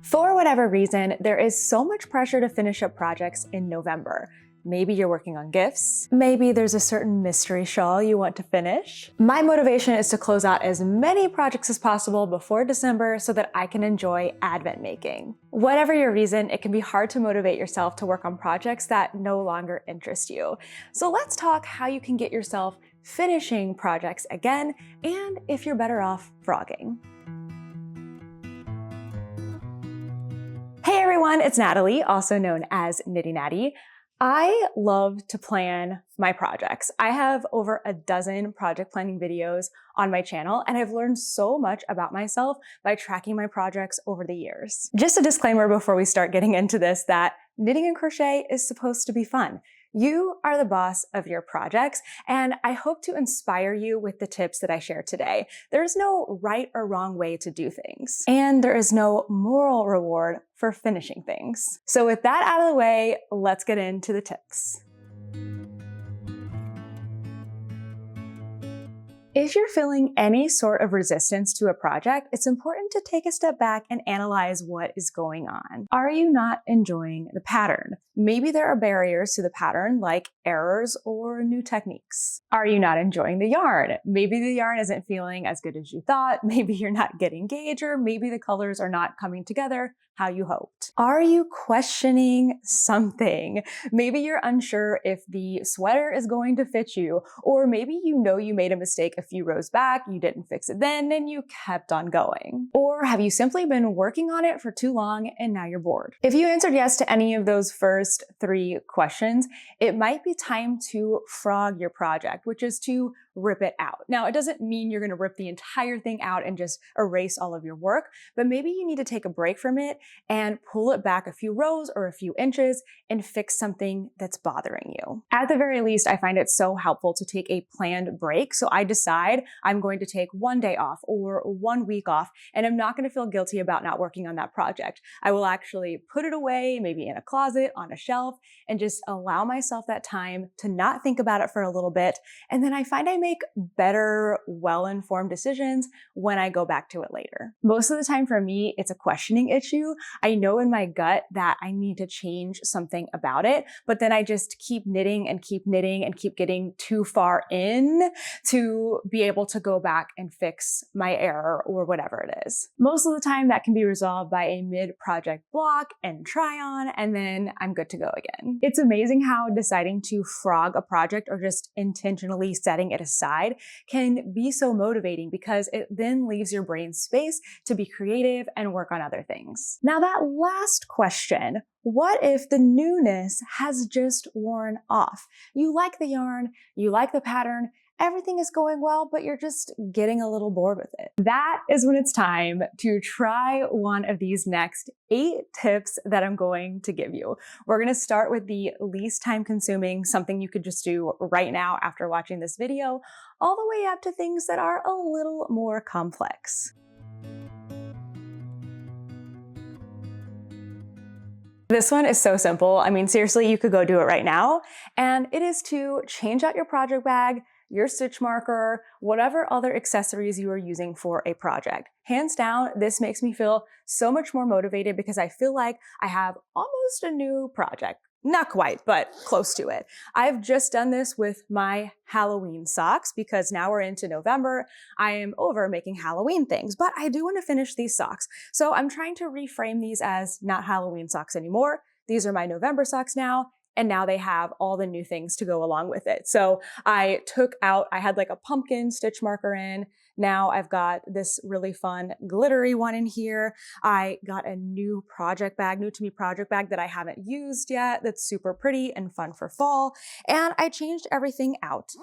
For whatever reason, there is so much pressure to finish up projects in November. Maybe you're working on gifts. Maybe there's a certain mystery shawl you want to finish. My motivation is to close out as many projects as possible before December so that I can enjoy Advent making. Whatever your reason, it can be hard to motivate yourself to work on projects that no longer interest you. So let's talk how you can get yourself finishing projects again, and if you're better off frogging. Hey everyone, it's Natalie, also known as Nitty Natty. I love to plan my projects. I have over a dozen project planning videos on my channel, and I've learned so much about myself by tracking my projects over the years. Just a disclaimer before we start getting into this that knitting and crochet is supposed to be fun. You are the boss of your projects, and I hope to inspire you with the tips that I share today. There is no right or wrong way to do things, and there is no moral reward for finishing things. So with that out of the way, let's get into the tips. If you're feeling any sort of resistance to a project, it's important to take a step back and analyze what is going on. Are you not enjoying the pattern? Maybe there are barriers to the pattern like errors or new techniques. Are you not enjoying the yarn? Maybe the yarn isn't feeling as good as you thought. Maybe you're not getting gauge, or maybe the colors are not coming together how you hoped. Are you questioning something? Maybe you're unsure if the sweater is going to fit you, or maybe you know you made a mistake a few rows back, you didn't fix it then, and you kept on going. Or have you simply been working on it for too long and now you're bored? If you answered yes to any of those first three questions, it might be time to frog your project, which is to rip it out. Now, it doesn't mean you're going to rip the entire thing out and just erase all of your work, but maybe you need to take a break from it and pull it back a few rows or a few inches and fix something that's bothering you. At the very least, I find it so helpful to take a planned break. So I decide I'm going to take one day off or 1 week off, and I'm not going to feel guilty about not working on that project. I will actually put it away, maybe in a closet, on a shelf, and just allow myself that time to not think about it for a little bit. And then I find I make better, well-informed decisions when I go back to it later. Most of the time for me, it's a questioning issue. I know in my gut that I need to change something about it, but then I just keep knitting and keep getting too far in to be able to go back and fix my error or whatever it is. Most of the time that can be resolved by a mid-project block and try on, and then I'm good to go again. It's amazing how deciding to frog a project or just intentionally setting it aside can be so motivating, because it then leaves your brain space to be creative and work on other things. Now that last question, what if the newness has just worn off? You like the yarn, you like the pattern, everything is going well, but you're just getting a little bored with it. That is when it's time to try one of these next 8 tips that I'm going to give you. We're going to start with the least time consuming, something you could just do right now after watching this video, all the way up to things that are a little more complex. This one is so simple. I mean, seriously, you could go do it right now. And it is to change out your project bag, your stitch marker, whatever other accessories you are using for a project. Hands down, this makes me feel so much more motivated because I feel like I have almost a new project. Not quite, but close to it. I've just done this with my Halloween socks because now we're into November. I am over making Halloween things, but I do want to finish these socks. So I'm trying to reframe these as not Halloween socks anymore. These are my November socks now. And now they have all the new things to go along with it. So I had like a pumpkin stitch marker in. Now I've got this really fun glittery one in here. I got a new project bag, new to me project bag that I haven't used yet. That's super pretty and fun for fall. And I changed everything out.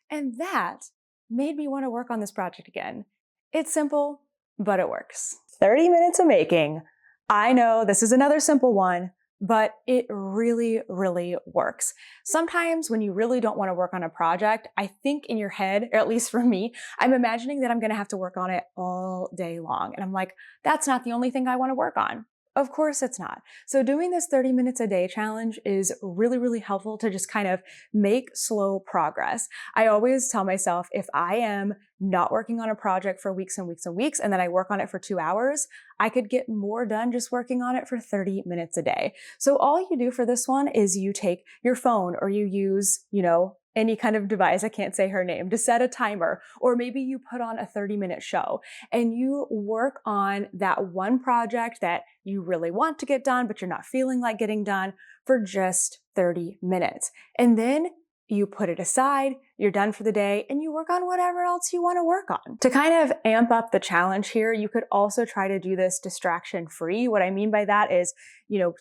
And that made me want to work on this project again. It's simple, but it works. 30 minutes of making. I know this is another simple one, but it really, really works. Sometimes when you really don't want to work on a project, I think in your head, or at least for me, I'm imagining that I'm going to have to work on it all day long. And I'm like, that's not the only thing I want to work on. Of course it's not. So doing this 30 minutes a day challenge is really, really helpful to just kind of make slow progress. I always tell myself if I am not working on a project for weeks and weeks and weeks, and then I work on it for 2 hours, I could get more done just working on it for 30 minutes a day. So all you do for this one is you take your phone or you use, any kind of device, I can't say her name, to set a timer, or maybe you put on a 30-minute show and you work on that one project that you really want to get done, but you're not feeling like getting done for just 30 minutes. And then you put it aside, you're done for the day, and you work on whatever else you want to work on. To kind of amp up the challenge here, you could also try to do this distraction-free. What I mean by that is,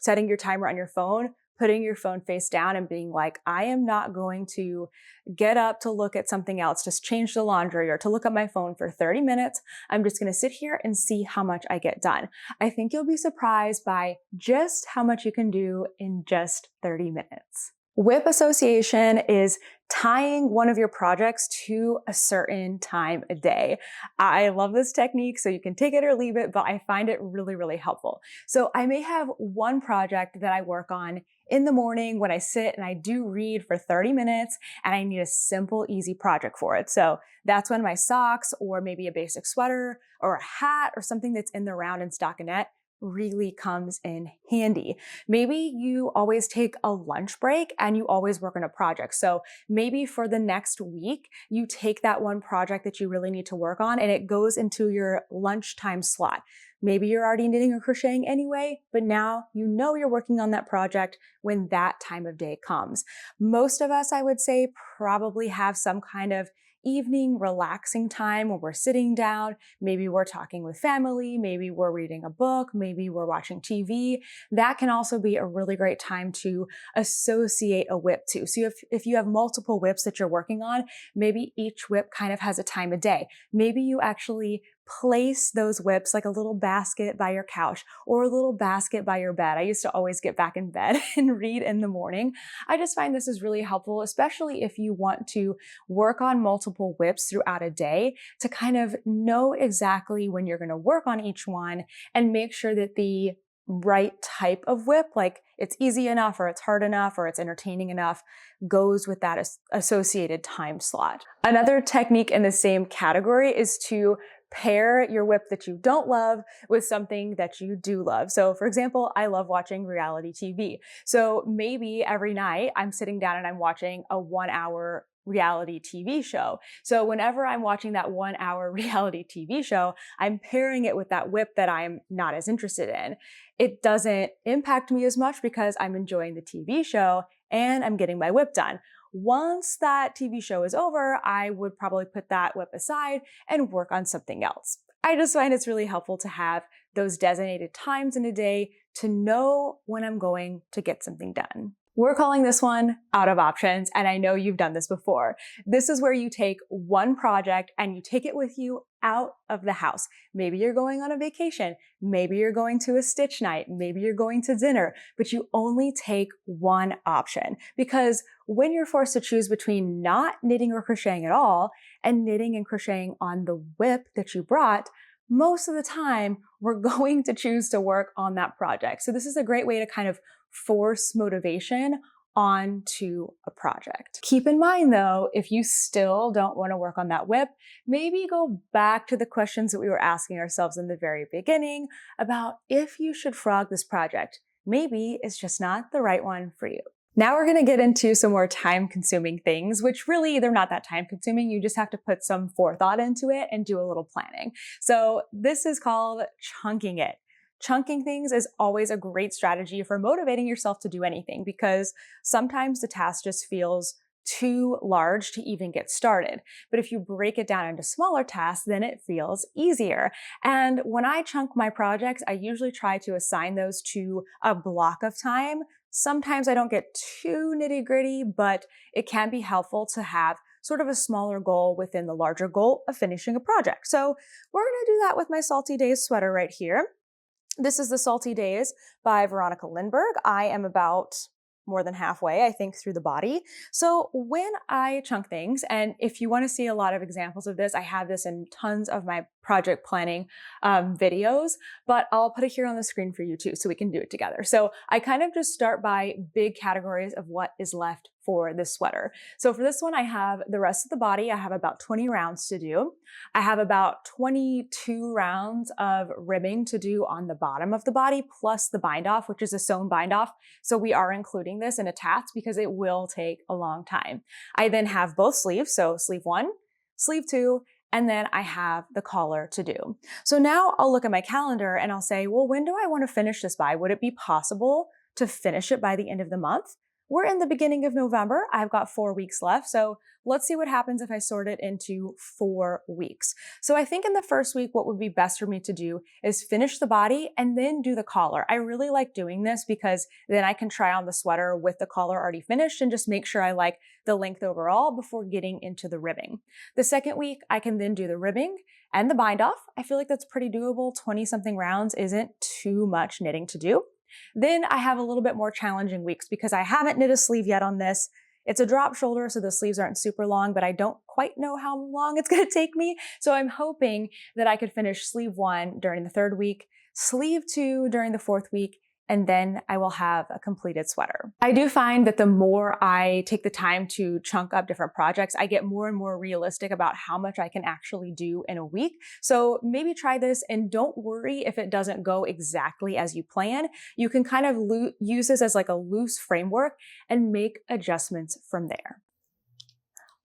setting your timer on your phone, putting your phone face down and being like, I am not going to get up to look at something else, just change the laundry or to look at my phone for 30 minutes. I'm just going to sit here and see how much I get done. I think you'll be surprised by just how much you can do in just 30 minutes. WIP Association is tying one of your projects to a certain time a day. I love this technique, so you can take it or leave it, but I find it really, really helpful. So I may have one project that I work on in the morning when I sit and I do read for 30 minutes and I need a simple, easy project for it. So that's when my socks or maybe a basic sweater or a hat or something that's in the round and stockinette really comes in handy. Maybe you always take a lunch break and you always work on a project. So maybe for the next week, you take that one project that you really need to work on and it goes into your lunchtime slot. Maybe you're already knitting or crocheting anyway, but now you know you're working on that project when that time of day comes. Most of us, I would say, probably have some kind of evening relaxing time where we're sitting down, maybe we're talking with family, maybe we're reading a book, maybe we're watching TV. That can also be a really great time to associate a WIP to. So if you have multiple WIPs that you're working on, maybe each WIP kind of has a time of day. Maybe you actually place those WIPs like a little basket by your couch or a little basket by your bed. I used to always get back in bed and read in the morning. I just find this is really helpful, especially if you want to work on multiple WIPs throughout a day to kind of know exactly when you're going to work on each one and make sure that the right type of WIP, like it's easy enough or it's hard enough or it's entertaining enough, goes with that associated time slot. Another technique in the same category is to pair your WIP that you don't love with something that you do love. So for example, I love watching reality TV. So maybe every night I'm sitting down and I'm watching a 1-hour reality TV show. So whenever I'm watching that 1-hour reality TV show, I'm pairing it with that WIP that I'm not as interested in. It doesn't impact me as much because I'm enjoying the TV show and I'm getting my WIP done. Once that TV show is over, I would probably put that WIP aside and work on something else. I just find it's really helpful to have those designated times in a day to know when I'm going to get something done. We're calling this one out of options, and I know you've done this before. This is where you take one project and you take it with you out of the house. Maybe you're going on a vacation, maybe you're going to a stitch night, maybe you're going to dinner, but you only take one option. Because when you're forced to choose between not knitting or crocheting at all and knitting and crocheting on the WIP that you brought, most of the time we're going to choose to work on that project. So this is a great way to kind of force motivation onto a project. Keep in mind though, if you still don't want to work on that WIP, maybe go back to the questions that we were asking ourselves in the very beginning about if you should frog this project. Maybe it's just not the right one for you. Now we're going to get into some more time-consuming things, which really, they're not that time-consuming. You just have to put some forethought into it and do a little planning. So this is called chunking it. Chunking things is always a great strategy for motivating yourself to do anything because sometimes the task just feels too large to even get started. But if you break it down into smaller tasks, then it feels easier. And when I chunk my projects, I usually try to assign those to a block of time. Sometimes I don't get too nitty-gritty, but it can be helpful to have sort of a smaller goal within the larger goal of finishing a project. So we're going to do that with my Salty Days sweater right here. This is the Salty Days by Veronica Lindbergh. I am about more than halfway, I think, through the body. So when I chunk things, and if you want to see a lot of examples of this, I have this in tons of my project planning videos, but I'll put it here on the screen for you too, so we can do it together. So I kind of just start by big categories of what is left for this sweater. So for this one, I have the rest of the body. I have about 20 rounds to do. I have about 22 rounds of ribbing to do on the bottom of the body, plus the bind off, which is a sewn bind off. So we are including this in a tats because it will take a long time. I then have both sleeves. So sleeve 1, sleeve 2, and then I have the collar to do. So now I'll look at my calendar and I'll say, well, when do I want to finish this by? Would it be possible to finish it by the end of the month? We're in the beginning of November. I've got 4 weeks left. So let's see what happens if I sort it into 4 weeks. So I think in the first week, what would be best for me to do is finish the body and then do the collar. I really like doing this because then I can try on the sweater with the collar already finished and just make sure I like the length overall before getting into the ribbing. The second week, I can then do the ribbing and the bind off. I feel like that's pretty doable. 20 something rounds isn't too much knitting to do. Then I have a little bit more challenging weeks because I haven't knit a sleeve yet on this. It's a drop shoulder, so the sleeves aren't super long, but I don't quite know how long it's going to take me. So I'm hoping that I could finish sleeve 1 during the 3rd week, sleeve 2 during the 4th week, and then I will have a completed sweater. I do find that the more I take the time to chunk up different projects, I get more and more realistic about how much I can actually do in a week. So maybe try this and don't worry if it doesn't go exactly as you plan. You can kind of use this as like a loose framework and make adjustments from there.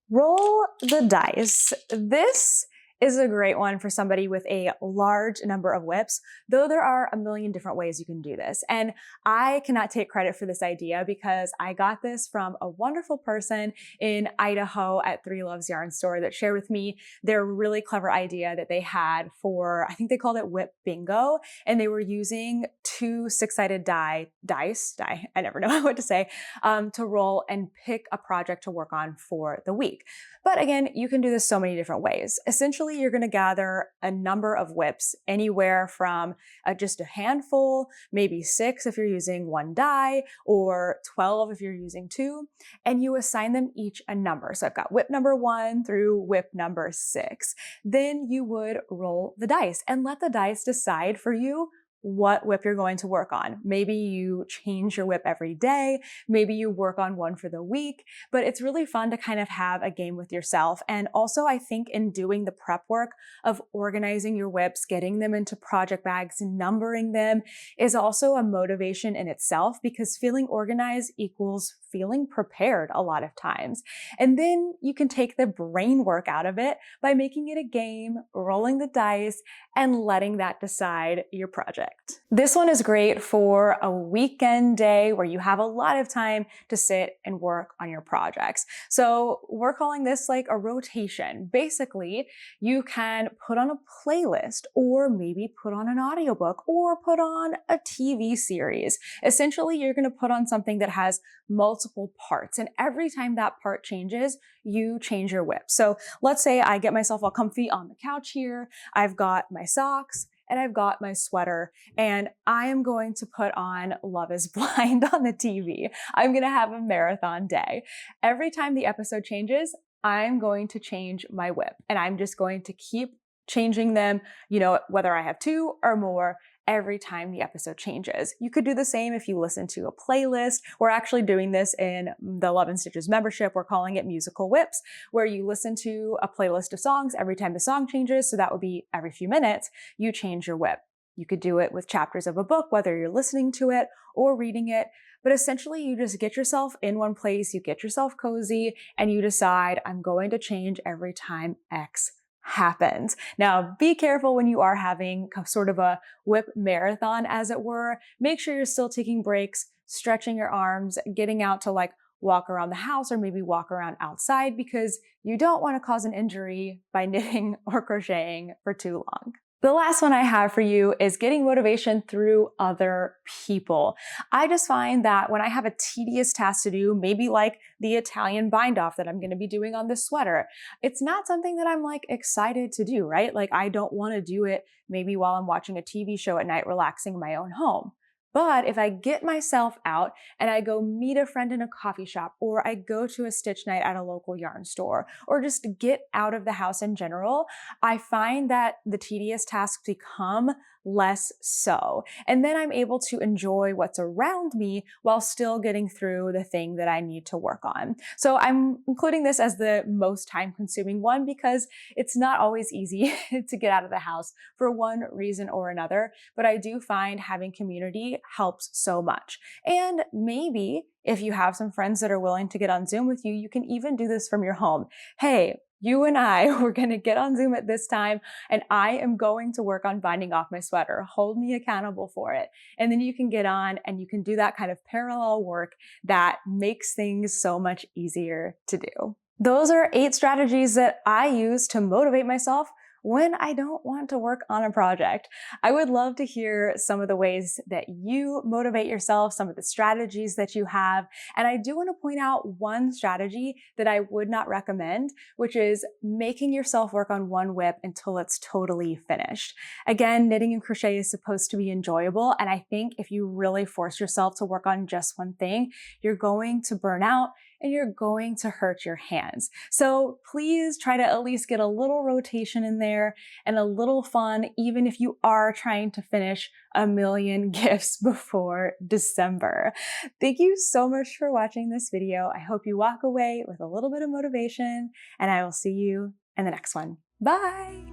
Roll the dice. This is a great one for somebody with a large number of WIPs, though there are a million different ways you can do this. And I cannot take credit for this idea because I got this from a wonderful person in Idaho at Three Loves Yarn Store that shared with me their really clever idea that they had for, I think they called it WIP Bingo, and they were using 2 6-sided dice, I never know what to say, to roll and pick a project to work on for the week. But again, you can do this so many different ways. Essentially, you're going to gather a number of WIPs, anywhere from just a handful, maybe 6 if you're using 1 die, or 12 if you're using 2, and you assign them each a number. So I've got WIP number 1 through WIP number 6. Then you would roll the dice and let the dice decide for you what WIP you're going to work on. Maybe you change your WIP every day. Maybe you work on one for the week, but it's really fun to kind of have a game with yourself. And also I think in doing the prep work of organizing your WIPs, getting them into project bags, numbering them is also a motivation in itself because feeling organized equals feeling prepared a lot of times. And then you can take the brain work out of it by making it a game, rolling the dice, and letting that decide your project. This one is great for a weekend day where you have a lot of time to sit and work on your projects. So we're calling this like a rotation. Basically, you can put on a playlist or maybe put on an audiobook or put on a TV series. Essentially, you're going to put on something that has multiple parts, and every time that part changes, you change your WIP. So let's say I get myself all comfy on the couch here. I've got my socks and I've got my sweater, and I am going to put on Love is Blind on the TV. I'm going to have a marathon day. Every time the episode changes, I'm going to change my WIP, and I'm just going to keep changing them, whether I have 2 or more, every time the episode changes. You could do the same if you listen to a playlist. We're actually doing this in the Love and Stitches membership. We're calling it Musical WIPs, where you listen to a playlist of songs every time the song changes. So that would be every few minutes, you change your WIP. You could do it with chapters of a book, whether you're listening to it or reading it. But essentially, you just get yourself in one place, you get yourself cozy, and you decide, I'm going to change every time X happens. Now, be careful when you are having sort of a WIP marathon, as it were. Make sure you're still taking breaks, stretching your arms, getting out to walk around the house or maybe walk around outside, because you don't want to cause an injury by knitting or crocheting for too long. The last one I have for you is getting motivation through other people. I just find that when I have a tedious task to do, maybe like the Italian bind off that I'm going to be doing on this sweater, it's not something that I'm excited to do, right? I don't want to do it maybe while I'm watching a TV show at night, relaxing in my own home. But if I get myself out and I go meet a friend in a coffee shop, or I go to a stitch night at a local yarn store, or just get out of the house in general, I find that the tedious tasks become less so. And then I'm able to enjoy what's around me while still getting through the thing that I need to work on. So I'm including this as the most time consuming one because it's not always easy to get out of the house for one reason or another, but I do find having community helps so much. And maybe if you have some friends that are willing to get on Zoom with you, you can even do this from your home. Hey, you and I, we're going to get on Zoom at this time, and I am going to work on binding off my sweater. Hold me accountable for it. And then you can get on and you can do that kind of parallel work that makes things so much easier to do. Those are 8 strategies that I use to motivate myself when I don't want to work on a project. I would love to hear some of the ways that you motivate yourself, some of the strategies that you have. And I do want to point out one strategy that I would not recommend, which is making yourself work on one WIP until it's totally finished. Again, knitting and crochet is supposed to be enjoyable. And I think if you really force yourself to work on just one thing, you're going to burn out and you're going to hurt your hands. So please try to at least get a little rotation in there and a little fun, even if you are trying to finish a million gifts before December. Thank you so much for watching this video. I hope you walk away with a little bit of motivation, and I will see you in the next one. Bye!